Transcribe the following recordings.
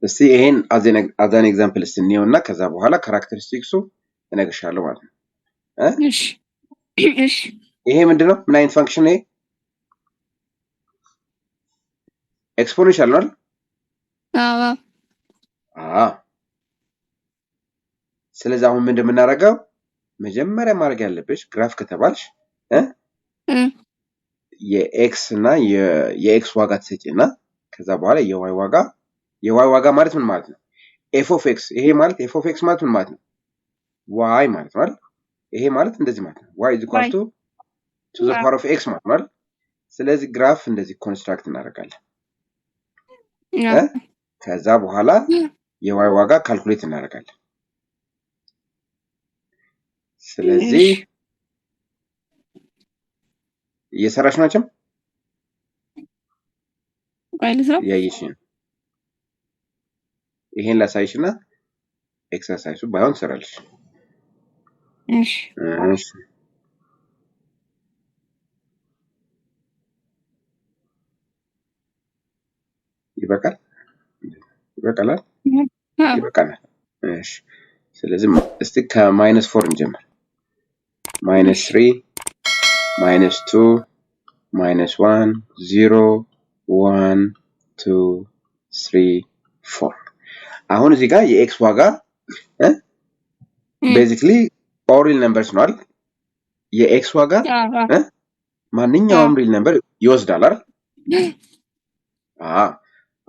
እስቲ ይሄን አዛን ኤግዛምፕል እንየውና ከዛ በኋላ ካራክተሪስቲክሱ እነግርሻለሁ ማለት ነው። እሺ እሺ ይሄ ምንድነው? ምን አይነት ፋንክሽን ነው? ኤክስፖኔንሻል ነው አይደል? አዎ። ስለዚህ አሁን ምንድን የምናደርገው መጀመሪያ ማድረግ ያለብሽ ግራፍ ከተባልሽ የኤክስ እና የኤክስ ዋጋ ትሰጪና ከዛ በኋላ የዋይ ዋጋ ማለት ምን ማለት ነው? ኤፍ ኦፍ ኤክስ። ይሄ ማለት ኤፍ ኦፍ ኤክስ ማለት ምን ማለት ነው? ዋይ ማለት ነው አይደል? ይሄ ማለት እንደዚህ ማለት ነው። ዋይ ኢዝ ኢኳል ቱ ዘ ፓወር ኦፍ ኤክስ ማለት ነው አይደል? ስለዚህ ግራፍ እንደዚህ ኮንስትራክት እናደርጋለን። ከዛ በኋላ የዋይ ዋጋ ካልኩሌት እናደርጋለን። ስለዚህ እየሰራሽ ናቸው ያየሽ ነው። ይሄን ላሳይሽና ኤክሰርሳይሱ ባይሆን ትሰራለሽ። እሺ እሺ ይበቃል ይበቃላል ይበቃናል። እሺ ስለዚህ እስቲ ከማይነስ 4 እንጀምር። ማይነስ 3 ማይነስ 2 ማይነስ 1 0 1 2 3 4 አሁን እዚህ ጋር የኤክስ ዋጋ ቤዚክሊ ኦል ሪል ነምበርስ ነው አይደል? የኤክስ ዋጋ ማንኛውም ሪል ነምበር ይወስዳል አይደል?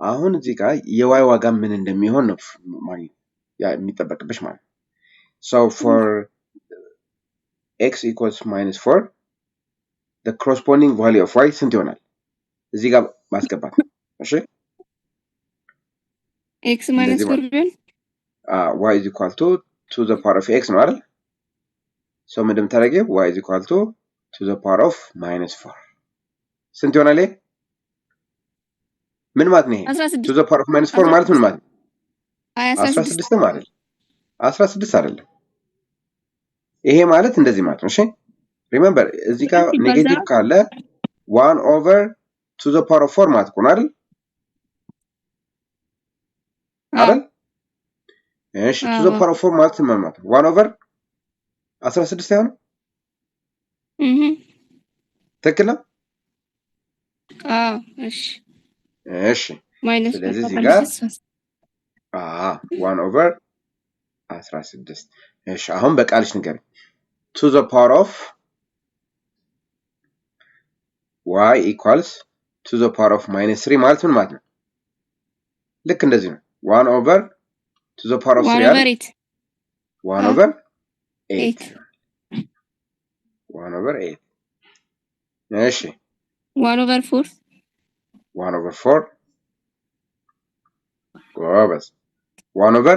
አሁን እዚህ ጋር የዋይ ዋጋ ምን እንደሚሆን ነው የሚጠበቅብሽ ማለት ነው። so for x equals minus 4 the corresponding value of y ስንት ይሆናል? እዚህ ጋር ማስገባት ነው። እሺ x minus 4 ቢሆን y is equal to the power of x ነው አይደል? so ምንድን ታደርጊው y is equal to the power of minus 4 ስንት ይሆናል? ምን ማለት ነው? to the power of minus 4 ማለት ምን ማለት ነው? 16 ማለት 16 አይደለም። ይሄ ማለት እንደዚህ ማለት ነው። እሺ ሪሜምበር እዚህ ጋር ኔጌቲቭ ካለ 1 over to the power of 4 ማለት ነው አይደል? አይደል? እሺ to the power of 4 ማለት ምን ማለት ነው? 1 over 16 አይሆንም? ትክክል ነው? እሺ እሺ ስለዚህ እዚህ ጋር 1 over 16 እሺ አሁን በቃልሽ ንገሪኝ to the power of y equals to the power of minus 3 ማለት ምን ማለት ነው? ልክ እንደዚህ ነው 1 over to the power of 3 አይደል? 1 over 8 1 over 8 እሺ 1 over 4 1 over 4 ጎበዝ 1 over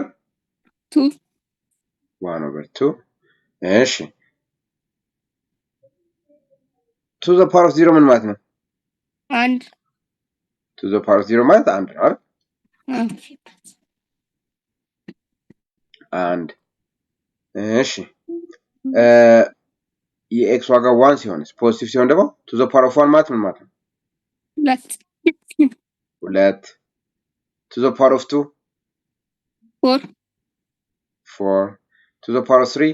2 1 over 2 እሺ to the power of 0 ምን ማለት ነው? አንድ to the power of 0 ማለት አንድ ነው አይደል? አንድ እሺ የኤክስ ዋጋ 1 ሲሆንስ ፖዚቲቭ ሲሆን ደግሞ to the power of 1 ማለት ምን ማለት ነው? ሁለት to the power of 2 4 4 to the power of 3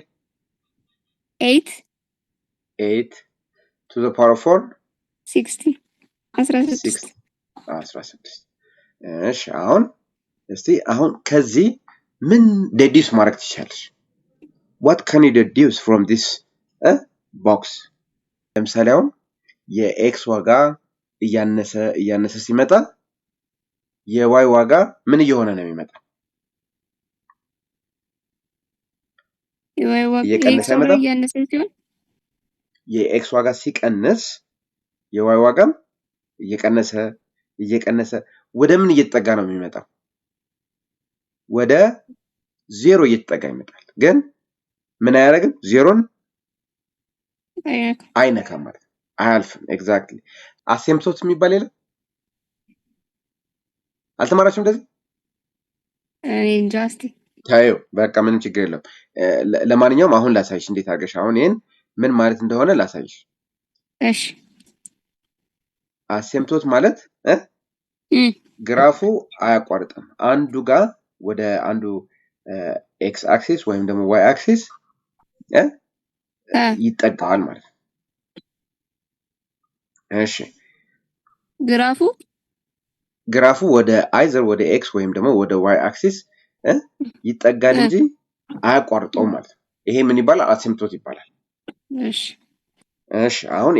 8 8 to the power of 4 16 16 እሺ አሁን እስቲ አሁን ከዚህ ምን ዴዲስ ማድረግ ትችላለሽ? what can you deduce from this box? ለምሳሌ አሁን የኤክስ ዋጋ እያነሰ ሲመጣ የዋይ ዋጋ ምን እየሆነ ነው የሚመጣው? የኤክስ ዋጋ እያነሰ ሲሆን የኤክስ ዋጋ ሲቀንስ የዋይ ዋጋም እየቀነሰ ወደ ምን እየተጠጋ ነው የሚመጣው? ወደ 0 እየተጠጋ ይመጣል። ግን ምን አያደርግም? ዜሮን አይነካም ማለት አያልፍም። ኤግዛክትሊ አሴምፕቶት የሚባል የለም? አልተማራችሁም እንደዚህ? እንጃ እስቲ ታዩ በቃ ምንም ችግር የለም። ለማንኛውም አሁን ላሳይሽ እንዴት አድርገሽ አሁን ይሄን ምን ማለት እንደሆነ ላሳይሽ። እሺ አሴምፕቶት ማለት ግራፉ አያቋርጥም። አንዱ ጋር ወደ አንዱ ኤክስ አክሲስ ወይም ደግሞ ዋይ አክሲስ ይጠጋል ማለት ነው። እሺ ግራፉ ወደ አይዘር ወደ ኤክስ ወይም ደግሞ ወደ ዋይ አክሲስ ይጠጋል እንጂ አያቋርጠውም ማለት ነው። ይሄ ምን ይባላል? አሲምፕቶት ይባላል። እሺ አሁን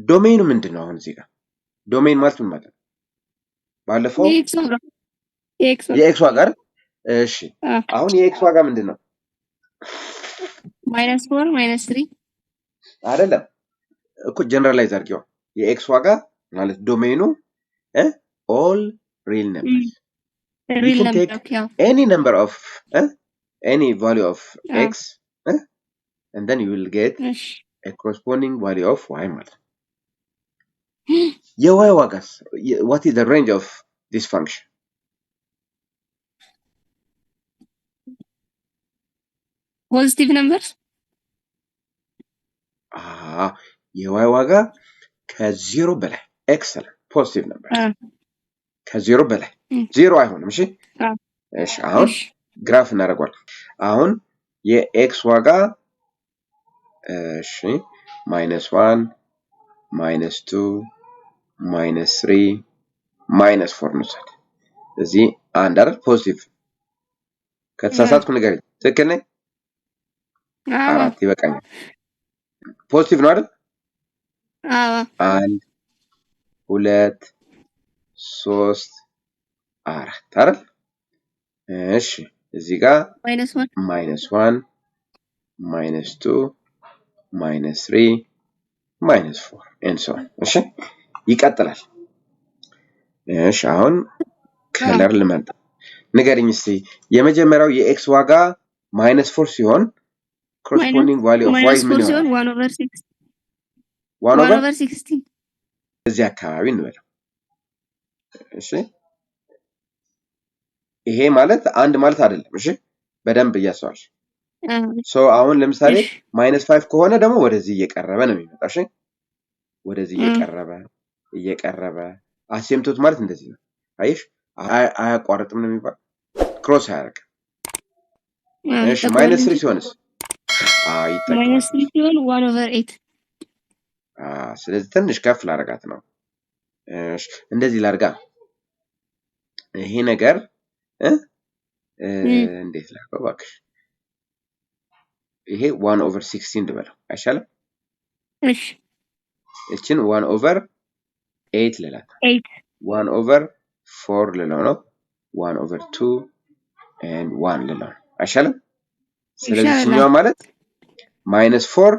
ዶሜኑ ምንድን ነው? አሁን እዚህ ጋር ዶሜን ማለት ምን ማለት ነው? ባለፈው የኤክስ ዋጋ አይደል? እሺ አሁን የኤክስ ዋጋ ምንድን ነው? -4 -3 አይደለም እኮ ጀነራላይዝ አድርጊው። የኤክስ ዋጋ ማለት ዶሜኑ all real numbers. You can take any number of any value of x and then you will get a corresponding value of y ማለት ነው። የy ዋጋስ what is the range of this function? positive numbers የy ዋጋ ከዜሮ በላይ excellent positive numbers ከዜሮ በላይ ዜሮ አይሆንም። እሺ እሺ አሁን ግራፍ እናደርጋለን። አሁን የኤክስ ዋጋ እሺ -1 -2 -3 -4 ነው። እዚህ አንድ አይደል ፖዚቲቭ ከተሳሳትኩ ንገረኝ። ትክክል ነኝ? አራት ይበቃኛል። ፖዚቲቭ ነው አይደል? አንድ 2 3 4 አይደል? እሺ እዚህ ጋር -1 -2 -3 -4 and so on። እሺ ይቀጥላል። እሺ አሁን ከለር ልመጣ። ንገሪኝ እስቲ የመጀመሪያው የኤክስ ዋጋ -4 ሲሆን corresponding value of y ምን ይሆናል? 1/16 እዚህ አካባቢ እንበለው። እሺ ይሄ ማለት አንድ ማለት አይደለም። እሺ በደንብ እያስተዋልሽ አሁን ለምሳሌ -5 ከሆነ ደግሞ ወደዚህ እየቀረበ ነው የሚመጣው። እሺ ወደዚህ እየቀረበ አሲምፕቶት ማለት እንደዚህ ነው። አይሽ አያቋርጥም ነው የሚባል ክሮስ አያደርግም። እሺ -3 ሲሆንስ ይጠቃል። -3 ሲሆን 1/8 ስለዚህ ትንሽ ከፍ ላደርጋት ነው። እሺ እንደዚህ ላድርጋ። ይሄ ነገር እንዴት ላድርገው እባክሽ? ይሄ 1/16 ልበለው አይሻልም? እሺ እቺን 1/8 ልላት 1/4 ልለው ነው 1/2 and 1 ልለው ነው አይሻልም? ስለዚህ እቺኛው ማለት -4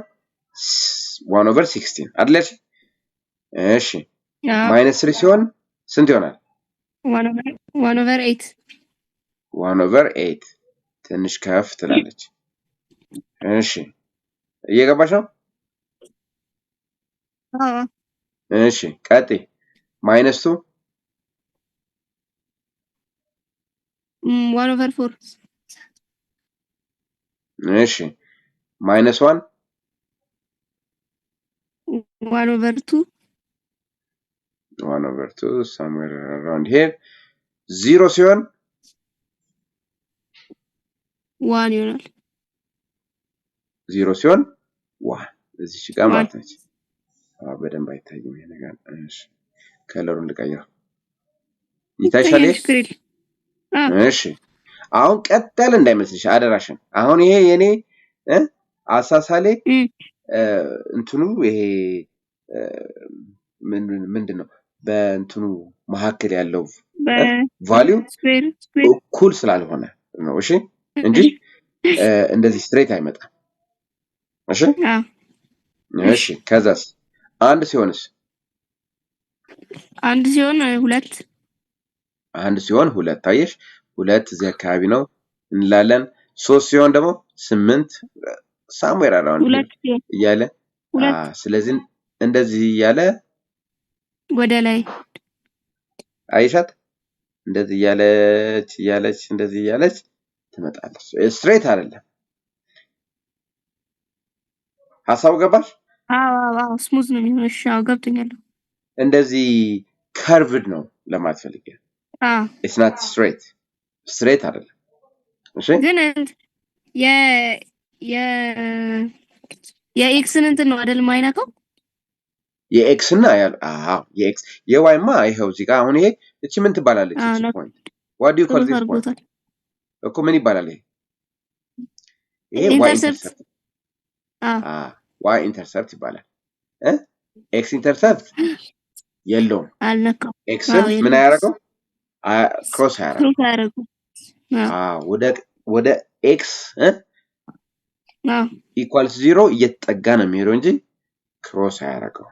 1/16 አይደለሽ? እሺ -3 ሲሆን ስንት ይሆናል? 1/8 1/8 ትንሽ ከፍ ትላለች። እሺ እየገባሽ ነው? እሺ ቀጥይ። -2 1/4 እሺ -1 1/2 1/2 somewhere around here 0 ሲሆን 1 ይሆናል። 0 ሲሆን 1 እዚህ ጋር ማለት ነው። በደንብ አይታይም ይሄ ነገር። እሺ ከለሩን ልቀይረው። ይታይሻል? እሺ አሁን ቀጠል እንዳይመስልሽ አደራሽን። አሁን ይሄ የኔ አሳሳሌ እንትኑ ይሄ ምንድነው በእንትኑ መካከል ያለው ቫልዩ እኩል ስላልሆነ ነው። እሺ እንጂ እንደዚህ ስትሬት አይመጣም። እሺ እሺ ከዛስ አንድ ሲሆንስ? አንድ ሲሆን 2 አንድ ሲሆን 2 ታየሽ? 2 እዚህ አካባቢ ነው እንላለን። 3 ሲሆን ደግሞ 8 somewhere around እያለ ስለዚህ እንደዚህ እያለ ወደ ላይ አይሻት እንደዚህ እያለች እንደዚህ እያለች ትመጣለች። ስትሬት አይደለም። ሐሳቡ ገባሽ? አዎ ስሙዝ ነው የሚሆነው። እሺ ገብቶኛል። እንደዚህ curved ነው ለማለት ፈልጌ it's not straight አይደለም እሺ ግን የ የኤክስን እንትን ነው አይደል ማይናከው የኤክስ እና የኤክስ የዋይማ ይሄው እዚህ ጋር አሁን ይሄ እቺ ምን ትባላለች እቺ ፖይንት what do you call this point እኮ ምን ይባላል ይሄ y intercept y intercept ይባላል x intercept የለውም x ምን ያደርገው ክሮስ ያደርገው ወደ x ኢኳልስ 0 እየተጠጋ ነው የሚሄደው እንጂ ክሮስ ያደርገው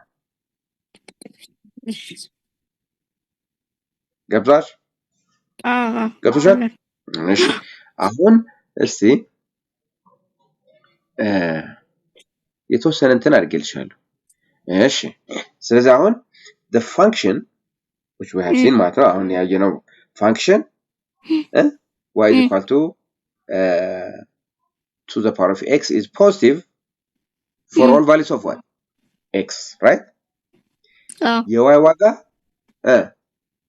ገብቷል ገብቷል እሺ አሁን እስቲ የተወሰነ እንትን አድርጌልሻለሁ እሺ ስለዚህ አሁን the function which we have seen ማለት ነው አሁን ያየነው function y is equal to the power of x is positive for all values of what x right የy ዋጋ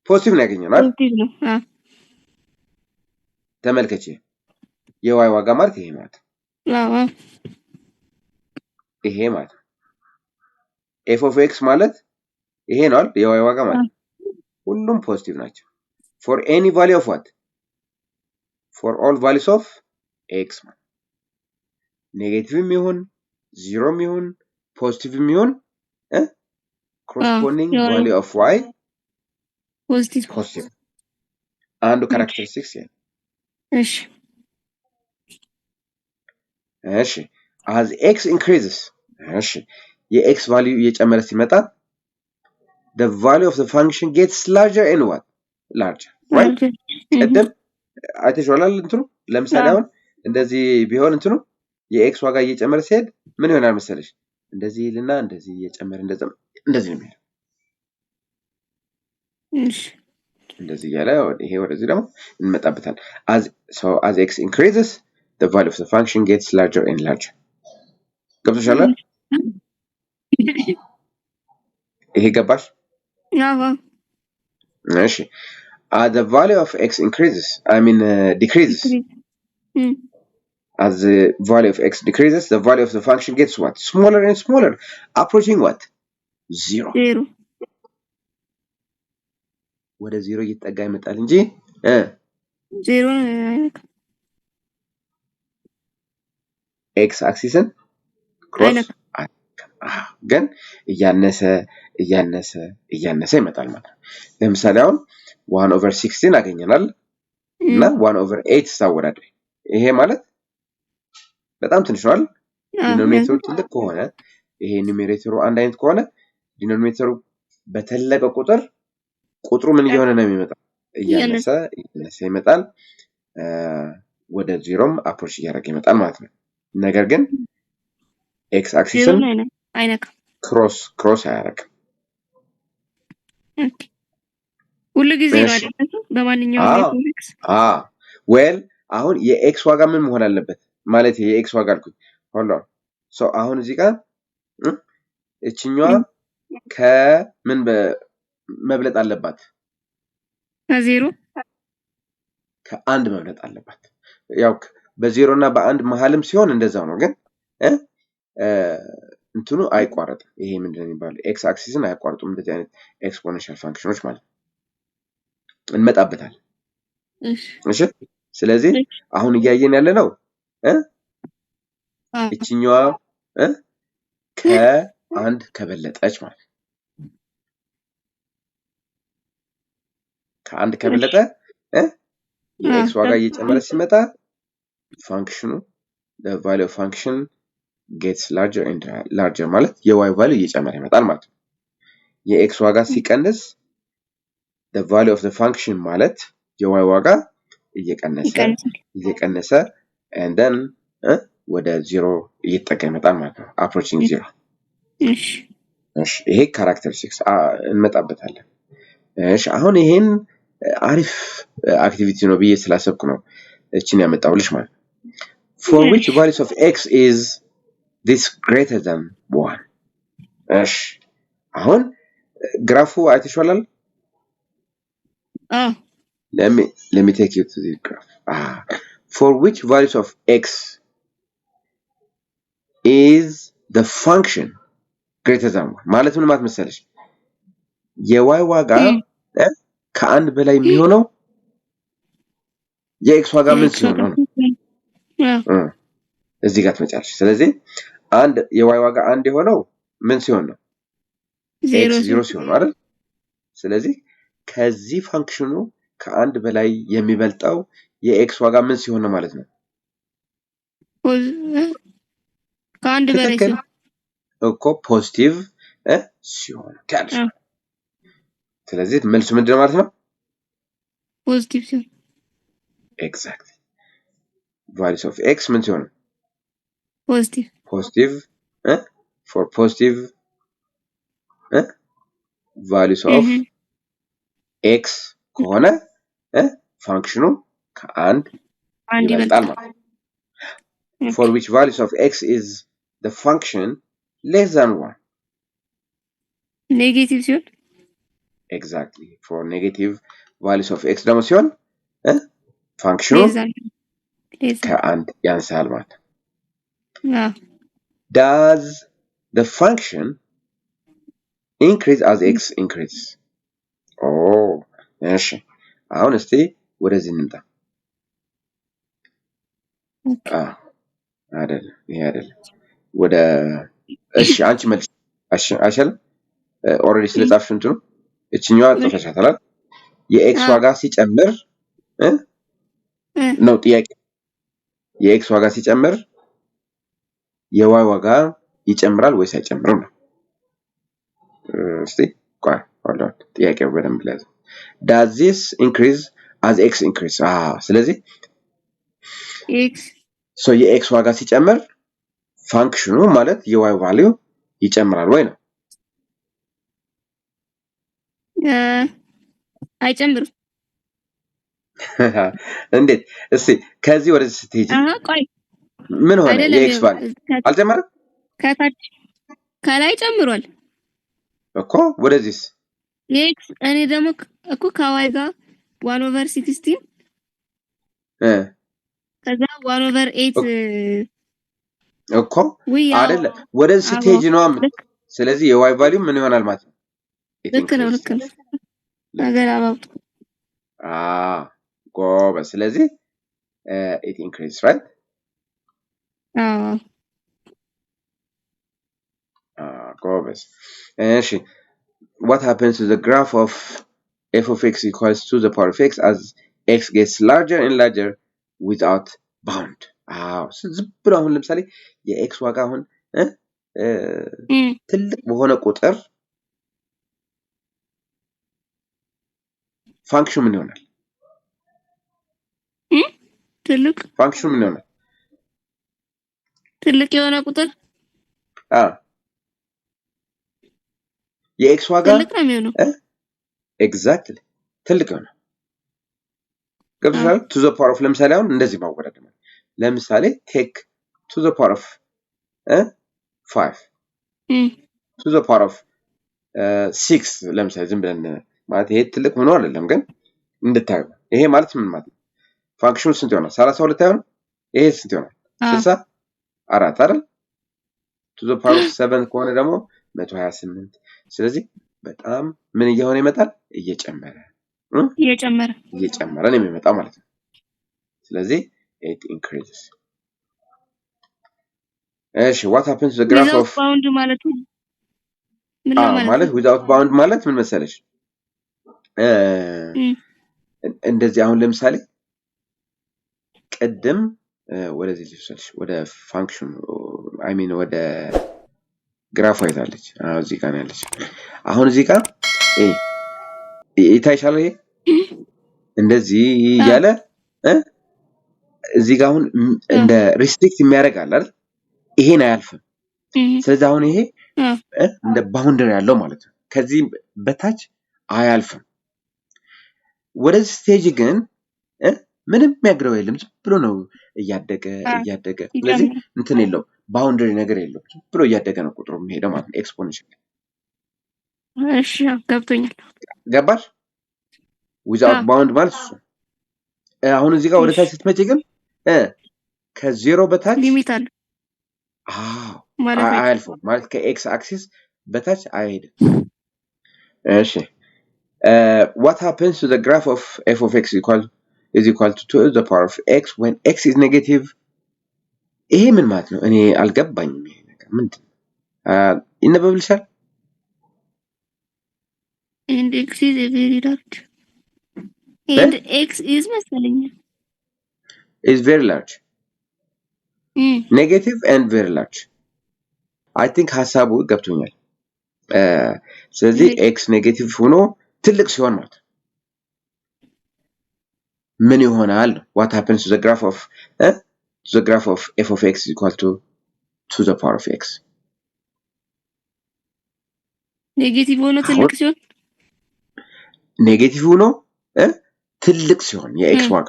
ፖዚቲቭ ነው ያገኘነው አይደል ተመልከቺ የy ዋጋ ማለት ይሄ ማለት ይሄ ማለት f of x ማለት ይሄ ነው አይደል የy ዋጋ ማለት ሁሉም ፖዚቲቭ ናቸው for any value of what for all values of x ኔጌቲቭም ይሁን ዜሮም ይሁን ፖዚቲቭም ይሁን corresponding value of y positive አንዱ characteristics እሺ as x increases እሺ የx value እየጨመረ ሲመጣ the value of the function gets larger and what larger right ቀደም አይተሽዋል እንትኑ ለምሳሌ አሁን እንደዚህ ቢሆን እንትኑ የx ዋጋ እየጨመረ ሲሄድ ምን ይሆናል መሰለሽ እንደዚህ ልና እንደዚህ እየጨመረ እንደዚህ ነው የሚሄደው እንደዚህ ያለ ይሄ ወደዚህ ደግሞ እንመጣበታል as x increases the value of the function gets larger and larger ገብቶሻል ይሄ ገባሽ እሺ the value of x increases decreases as the value of x decreases the value of the function gets what smaller and smaller approaching what 0 ወደ 0 እየተጠጋ ይመጣል እንጂ 0 x axisን cross ግን እያነሰ ይመጣል ማለት ነው ለምሳሌ አሁን 1/16 አገኘናል እና 1/8 ታወዳድሪ ይሄ ማለት በጣም ትንሽ ነው አይደል ዲኖሚኔተሩ ትልቅ ከሆነ ይሄ ኑሜሬተሩ አንድ አይነት ከሆነ ዲኖሚኔተሩ በተለቀ ቁጥሩ ምን እየሆነ ነው የሚመጣው እያነሰ ይመጣል ወደ 0ም አፕሮች እያደረገ ይመጣል ማለት ነው ነገር ግን x axisን አይነካ ክሮስ አያደርግም ሁሉ ጊዜ ነው አይደል በማንኛውም x well አሁን የx ዋጋ ምን መሆን አለበት ማለት የx ዋጋ አልኩኝ hold on so አሁን እዚህ ጋር እቺኛዋ ከምን መብለጥ አለባት ከ0 ከ1 መብለጥ አለባት ያው በ0 እና በ1 መሐልም ሲሆን እንደዛው ነው ግን እንትኑ አይቋረጥም ይሄ ምንድነው የሚባለው x axisን አይቋረጡም እንደዚህ አይነት ኤክስፖኔንሻል ፋንክሽኖች ማለት እንመጣበታል እሺ ስለዚህ አሁን እያየን ያለ ነው እቺኛዋ ከ1 ከበለጠች ማለት ከ1 ከበለጠ የx ዋጋ እየጨመረ ሲመጣ ፋንክሽኑ the value of function gets larger and larger ማለት የy value እየጨመረ ይመጣል ማለት ነው የx ዋጋ ሲቀንስ the value of the function ማለት የy ዋጋ እየቀነሰ and then ወደ 0 እየተጠጋ ይመጣል ማለት ነው approaching 0 እሺ ይሄ characteristics እንመጣበታለን እሺ አሁን ይሄን አሪፍ አክቲቪቲ ነው ብዬ ስላሰብኩ ነው እቺን ያመጣውልሽ ማለት for which values of x is this greater than 1 እሺ አሁን ግራፉ አይተሽዋል let me take you to the graph. For which values of x is the function greater than 1 ማለት ምን ማለት መሰለሽ የy ዋጋ ከአንድ በላይ የሚሆነው የx ዋጋ ምን ሲሆን ነው እዚህ ጋር ትመጫለሽ ስለዚህ አንድ የy ዋጋ አንድ የሆነው ምን ሲሆን ነው x 0 ሲሆን አይደል ስለዚህ ከዚህ ፋንክሽኑ ከአንድ በላይ የሚበልጠው የx ዋጋ ምን ሲሆን ነው ማለት ነው ከአንድ በላይ ሲሆን እኮ ፖዚቲቭ ሲሆን ታዲያ ስለዚህ መልሱ ምንድነው ማለት ነው ፖዚቲቭ ሲሆን exactly values of x ምን ሲሆን positive for positive values of x ከሆነ ፋንክሽኑ ከአንድ ይበልጣል ማለት for which values of x is the function less than 1 negative ሲሆን exactly for negative values of x ደግሞ ሲሆን ፋንክሽኑ ከአንድ ያንሳል ማለት does the function increase as x increases እሺ አሁን እስቲ ወደዚህ እንምጣ አይደለም ይሄ አይደለም ወደ እሺ አንቺ መልስ እሺ አይሻል ኦሬዲ ስለጻፍሽ እንትኑ እቺኛዋ ተፈሻታል የኤክስ ዋጋ ሲጨምር ነው ጥያቄ የኤክስ ዋጋ ሲጨምር የዋይ ዋጋ ይጨምራል ወይስ አይጨምርም ነው እስቲ ቆይ ወላሂ ጥያቄው በደንብ ላይ does this increase as x increase ስለዚህ x so የx ዋጋ ሲጨምር ፋንክሽኑ ማለት የy ቫልዩ ይጨምራል ወይ ነው አይጨምርም እንዴት እስቲ ከዚህ ወደዚህ ስትሄጂ ቆይ ምን ሆነ የx ቫልዩ አልጨመረም ከታች ከላይ ጨምሯል እኮ ወደዚህስ x እኔ ደግሞ እኮ ከy ጋር 1/16 ከዛ 1/8 እኮ አይደለ ወደዚህ ስትሄጂ ነው ስለዚህ የy ቫልዩ ምን ይሆናል ማለት ነው ልክ ነው ነገር አባውት ጎበዝ ስለዚህ it increases right ጎበዝ እሺ what happens to the graph of f of x equals to the power of x as x gets larger and larger without bound ዝም ብሎ አሁን ለምሳሌ የx ዋጋ አሁን ትልቅ በሆነ ቁጥር ፋንክሽኑ ምን ይሆናል ትልቅ ፋንክሽኑ ምን ይሆናል ትልቅ የሆነ ቁጥር የx ዋጋ ትልቅ ነው የሚሆነው ኤግዛክትሊ ትልቅ ነው ገብቶሻል to the power of ለምሳሌ አሁን እንደዚህ ማወራድ ማለት ለምሳሌ take to the power of 5 to the power of 6 ለምሳሌ ዝም ብለን ማለት ይሄ ትልቅ ሆኖ አይደለም ግን እንድታዩ ይሄ ማለት ምን ማለት ነው ፋንክሽኑ ስንት ይሆናል 32 አይሆን ይሄ ስንት ይሆናል 64 አይደል to the power of 7 ከሆነ ደግሞ 128 ስለዚህ በጣም ምን እየሆነ ይመጣል እየጨመረ ነው የሚመጣው ማለት ነው ስለዚህ it increases እሺ what happens to the graph without bound ማለት ምን ማለት without bound ማለት ምን መሰለሽ እንደዚህ አሁን ለምሳሌ ቀደም ወደዚህ ልትሰልሽ ወደ ፋንክሽን አይ ሚን ወደ ግራፍ አይታለች እዚህ ጋር ያለች አሁን እዚህ ጋር ይታይሻል እንደዚህ ያለ እዚህ ጋር አሁን እንደ ሪስትሪክት የሚያደርግ አለ አይደል ይሄን አያልፍም ስለዚህ አሁን ይሄ እንደ ባውንደሪ ያለው ማለት ነው ከዚህ በታች አያልፍም ወደዚህ ስቴጅ ግን ምንም የሚያግረው የለም ዝም ብሎ ነው እያደገ ስለዚህ እንትን የለው ባውንደሪ ነገር የለው ዝም ብሎ እያደገ ነው ቁጥሩ የሚሄደው ማለት ነው ኤክስፖኔንሻል እሺ ገብቶኛል ገባሽ without bound ማለት እሱ አሁን እዚህ ጋር ወደ ታች ስትመጪ ግን ከዜሮ በታች ሊሚት አለ ማለት ነው አያልፈውም ማለት ከኤክስ አክሲስ በታች አይሄድም እሺ what happens to the graph of f of x is equal to 2 to the power of x when x is negative ይሄ ምን ማለት ነው እኔ አልገባኝም ይሄ ነገር ምንድነው ይነበብልሻል and x is very large and x is መሰለኝ is very large negative and very large I think ሐሳቡ ገብቶኛል ስለዚህ x ኔጌቲቭ ሆኖ ትልቅ ሲሆን ማለት ምን ይሆናል what happens to the graph of f of x is equal to the power of x ኔጌቲቭ ሆኖ ትልቅ ሲሆን ኔጌቲቭ ሆኖ ትልቅ ሲሆን የኤክስ ዋጋ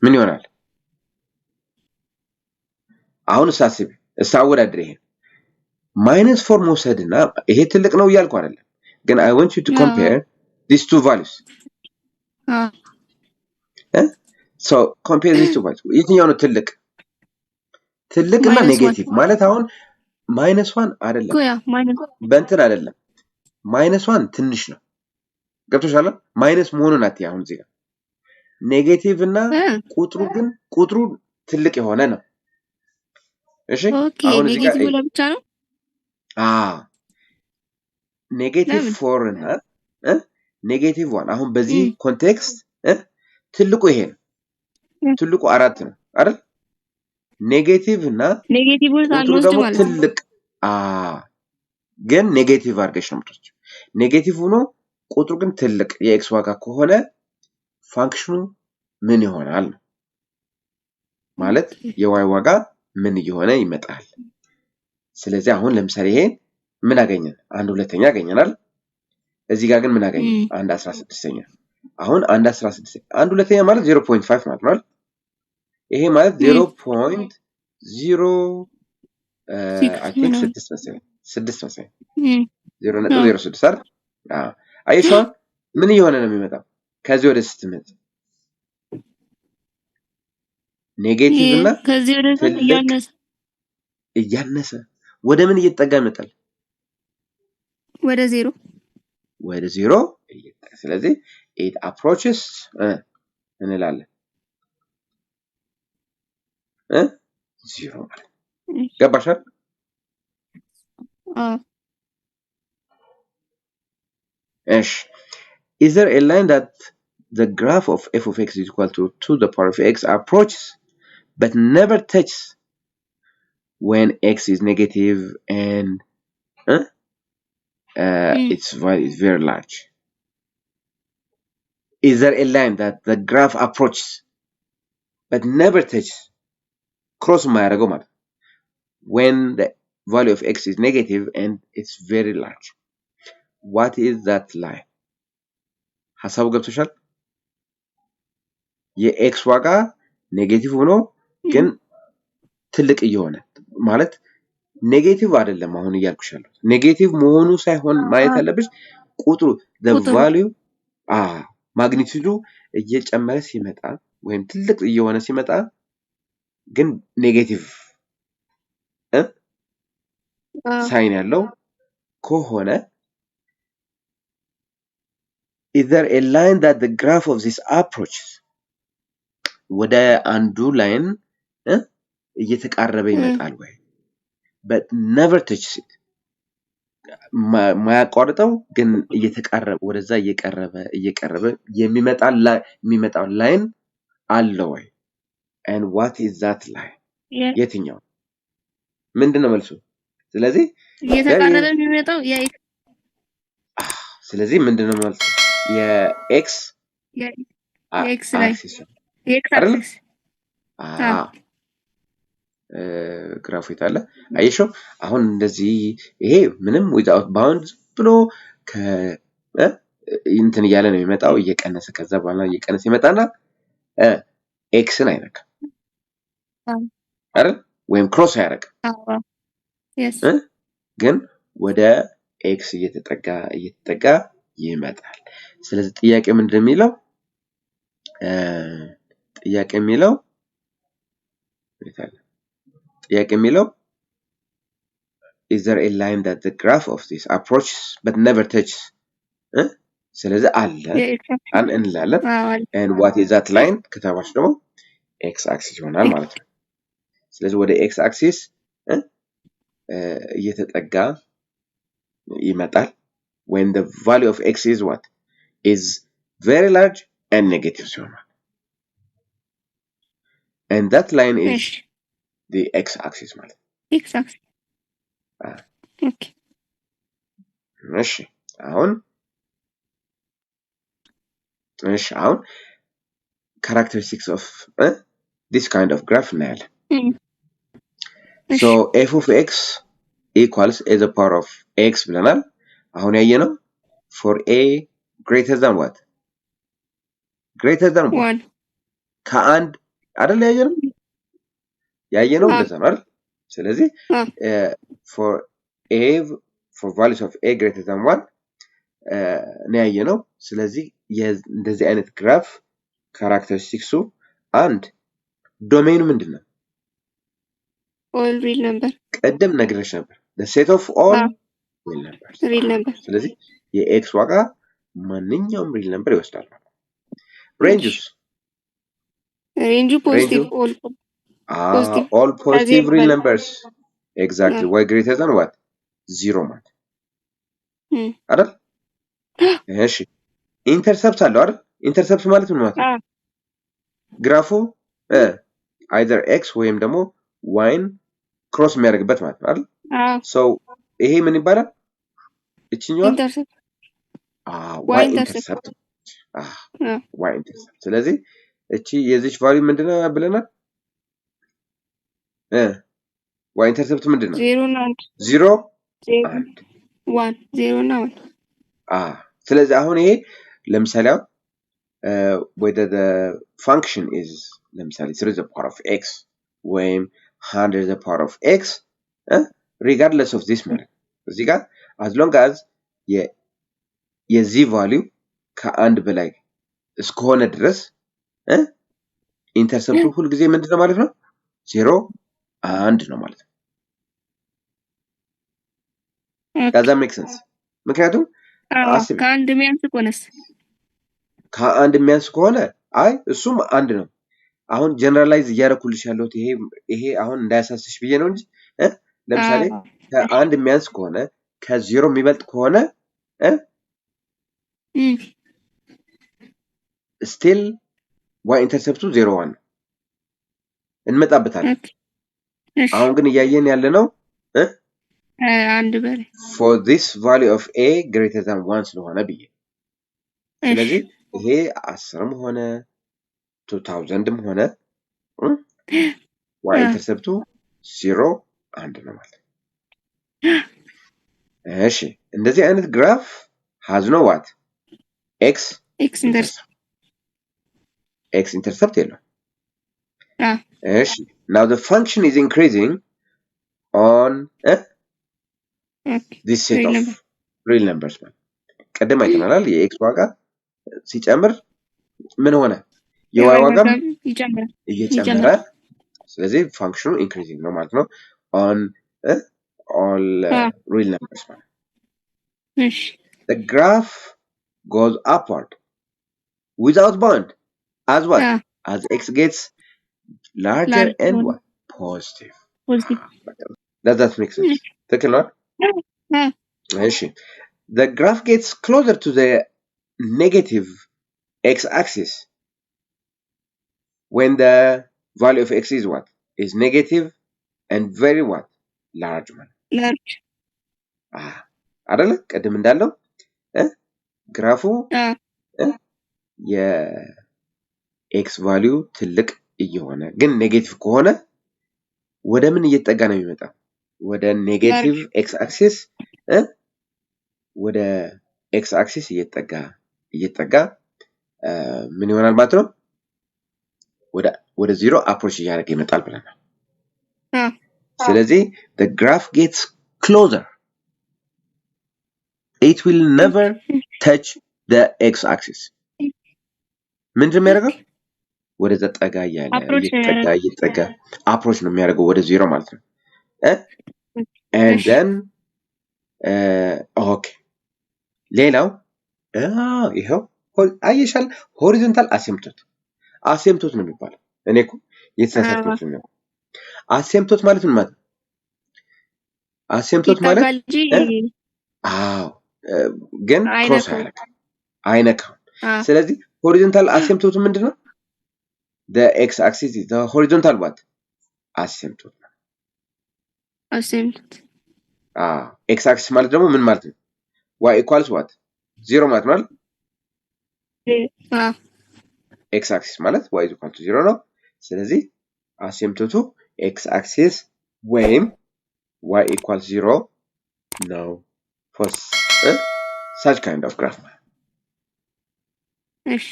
ምን ይሆናል አሁን ሳወዳድር ይሄ -4 መውሰድና ይሄ ትልቅ ነው እያልኩ አይደለም ግን I want you to compare these two values so compare these two values የትኛው ነው ትልቅና ኔጌቲቭ ማለት አሁን -1 አይደለም በእንትን አይደለም -1 ትንሽ ነው ገብቶሻል ማይነስ መሆኑን አትይ አሁን እዚህ ጋር ኔጌቲቭ እና ቁጥሩ ትልቅ የሆነ ነው እሺ አሁን እዚህ ጋር ኔጌቲቭ ለብቻ ነው ኔጌቲቭ 4 እና ኔጌቲቭ 1 አሁን በዚህ ኮንቴክስት ትልቁ ይሄ ነው ትልቁ 4 ነው አይደል ኔጌቲቭ እና ኔጌቲቭ አልወስድ ማለት ትልቅ ግን ኔጌቲቭ አድርገሽ ነው የምትወስጂው ኔጌቲቭ ሆኖ ቁጥሩ ግን ትልቅ የኤክስ ዋጋ ከሆነ ፋንክሽኑ ምን ይሆናል ማለት የዋይ ዋጋ ምን ይሆነ ይመጣል ስለዚህ አሁን ለምሳሌ ይሄን ምን አገኘን አንድ ሁለተኛ አገኘናል እዚህ ጋር ግን ምን አገኘን አንድ 16ኛ አሁን አንድ 16 አንድ ሁለተኛ ማለት 0.5 ማለት ነው ይሄ ማለት 0.0 I think 6 መሰለኝ 0.06 አይደል አይሻን ምን ይሆነ ነው የሚመጣው ከዚህ ወደ ስትመጣ ኔጌቲቭ እና ከዚህ ወደ እያነሰ ወደ ምን እየተጠጋ ይመጣል ወደ 0 እየተጠጋ ስለዚህ it approaches እንላለን 0 ገባሻል is there a line that the graph of f of x is equal to the power of x approaches but never touches when x is negative and its value is very large is there a line that the graph approaches but never touches cross ማያደርገው ማለት when the value of x is negative and it's very large what is that line ሐሳቡ ገብቶሻል የኤክስ ዋጋ ኔጌቲቭ ሆኖ ግን ትልቅ እየሆነ ማለት ኔጌቲቭ አይደለም አሁን እያልኩሻለሁ ኔጌቲቭ መሆኑ ሳይሆን ማየት ያለብሽ ቁጥሩ the value ማግኒቲዩዱ እየጨመረ ሲመጣ ወይም ትልቅ እየሆነ ሲመጣ ግን ኔጌቲቭ ሳይን ያለው ከሆነ is there a line that the graph of this approaches ወደ አንዱ ላይን እየተቃረበ ይመጣል ወይ but never touches it ማያቋርጠው ግን እየተቃረበ ወደዛ እየቀረበ የሚመጣው ላይን አለ ወይ and what is that line የትኛው ምንድነው መልሱ ስለዚህ እየተቃረበ የሚመጣው የኤክስ ስለዚህ ምንድነው መልሱ የኤክስ አክሲስ ግራፍ ይታለ አይሾ አሁን እንደዚህ ይሄ ምንም without bound ብሎ እንትን ያለ ነው የሚመጣው እየቀነሰ ከዛ በኋላ እየቀነሰ ይመጣና ኤክስን አይነካ አይደል ወይም ክሮስ ያደርግ ግን ወደ ኤክስ እየተጠጋ ይመጣል። ስለዚህ ጥያቄ ምንድነው የሚለው is there a line that the graph of this approaches but never touches? ስለዚህ አለ እንላለን and what is that line ከተባች ደግሞ x axis ይሆናል ማለት ነው። ስለዚህ ወደ x axis እየተጠጋ ይመጣል when the value of x is what is very large and negative ሲሆናል and that line is the x axis ማለት x axis okay እሺ አሁን characteristics of this kind of graph እናያለን። so f of x equals a the power of x ብለናል። አሁን ያየነው for a greater than what greater than 1 ከአንድ አይደል ያየነው እንደዛ ነው አይደል? ስለዚህ for values of a greater than 1 ነው ያየነው። ስለዚህ እንደዚህ አይነት ግራፍ ካራክተሪስቲክሱ አንድ ዶሜኑ ምንድነው? all real number ቀደም ነግሬሽ ነበር the set of all real numbers ስለዚህ የx ዋጋ ማንኛውም real number ይወስዳል። ranges positive all positive real numbers exactly y greater than what 0 ማለት አይደል? እሺ ኢንተርሰፕት አለው አይደል? ኢንተርሰፕት ማለት ምን ማለት ነው? ግራፉ either x ወይም ደግሞ y ክሮስ የሚያደርግበት ማለት ነው አይደል? so ይሄ ምን ይባላል? እቺኛዋ ኢንተርሰፕት y ኢንተርሰፕት y ኢንተርሰፕት ስለዚህ እቺ የዚች ቫልዩ ምንድነው ብለናል? y ኢንተርሰፕት ምንድነው? 0 እና 1 ስለዚህ አሁን ይሄ ለምሳሌ whether the function is ለምሳሌ 3 to the power of x ወይም 100 to the power of x regardless of this ማለት እዚህ ጋር as long as የዚህ ቫልዩ ከአንድ በላይ እስከሆነ ድረስ ኢንተርሰፕቱ ሁሉ ጊዜ ምንድነው ማለት ነው? 0 1 ነው ማለት ነው። does that make sense? ምክንያቱም ከአንድ የሚያንስ ከሆነ አይ እሱም አንድ ነው። አሁን ጀነራላይዝ እያደረኩልሽ ያለሁት ይሄ አሁን እንዳያሳስሽ ብዬ ነው እንጂ ለምሳሌ ከአንድ የሚያንስ ከሆነ ከ0 የሚበልጥ ከሆነ still y ኢንተርሰፕቱ 0 1 እንመጣበታለን። አሁን ግን እያየን ያለነው አንድ በላይ for this value of a greater than 1 ስለሆነ ብዬ ስለዚህ ይሄ 10ም ሆነ 2000ም ሆነ y ኢንተርሰፕቱ 0 1 ነው ማለት እሺ እንደዚህ አይነት ግራፍ has no what x intercept የለው እሺ now the function is increasing on this set of real numbers ቀደም አይተናል የx ዋጋ ሲጨምር ምን ሆነ የy ዋጋ እየጨመረ ስለዚህ ፋንክሽኑ ኢንክሪዚንግ ነው ማለት ነው on all real numbers the graph goes upward without bound as what as x gets larger and what positive does that make sense ትክክል ነው እሺ the graph gets closer to the negative x-axis when the value of x is what is negative and very what large አይደለ ቀደም እንዳለው ግራፉ የኤክስ ቫልዩ ትልቅ እየሆነ ግን ኔጌቲቭ ከሆነ ወደ ምን እየተጠጋ ነው የሚመጣው ወደ ኔጌቲቭ ኤክስ አክሲስ ወደ ኤክስ አክሲስ እየተጠጋ ምን ይሆናል ማለት ነው ወደ 0 አፕሮች እያደረገ ይመጣል ብለናል ስለዚህ the graph gets closer it will never touch the x-axis ምንድን የሚያደርገው ወደዛ ጠጋ እያለ እየጠጋ አፕሮች ነው የሚያደርገው ወደ ዜሮ ማለት ነው and then okay ሌላው ይሄው አየሻል ሆሪዞንታል አሲምፕቶት ነው የሚባለው እኔ እኮ የተሳሳትኩት ነው አሲምፕቶት ማለት ምን ማለት አሲምፕቶት ማለት ግን ክሮስ አይነካም ስለዚህ horizontal asymptote ምንድነው the x axis is the horizontal what asymptote x axis ማለት ደግሞ ምን ማለት ነው y equals what 0 ማለት ነው x axis ማለት y is equal to 0 ነው ስለዚህ asymptote x axis ወይም y equals 0 ነው for such kind of graph እሺ